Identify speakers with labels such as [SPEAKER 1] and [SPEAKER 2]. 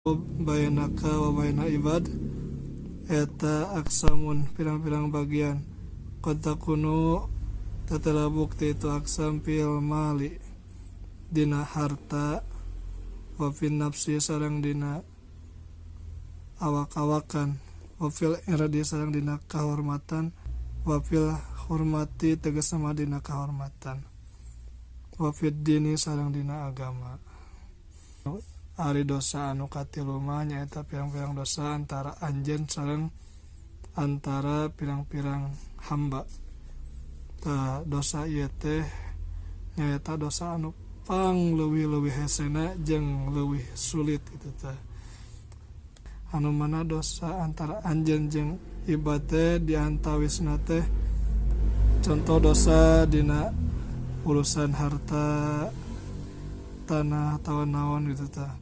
[SPEAKER 1] bainaka wa baina ibad eta aksamun pirang-pirang bagian qad takunu tatala bukti itu aksam fil mali dina harta wa fil nafsi sareng dina awak-awakan wa fil iradi sareng dina kahormatan wa fil hormati tegas sama dina kahormatan wa fid dini sareng dina agama. Ari dosa anu katilu mah nyaeta pirang-pirang dosa antara anjeun sareng antara pirang-pirang hamba. Tah dosa ieu teh nyaeta dosa anu pangleuwih-leuwih hesena jeung leuwih sulit kitu teh. Anu mana dosa antara anjeun jeung ibad teh diantawisna teh contoh dosa dina urusan harta tanah atau naon gitu tah.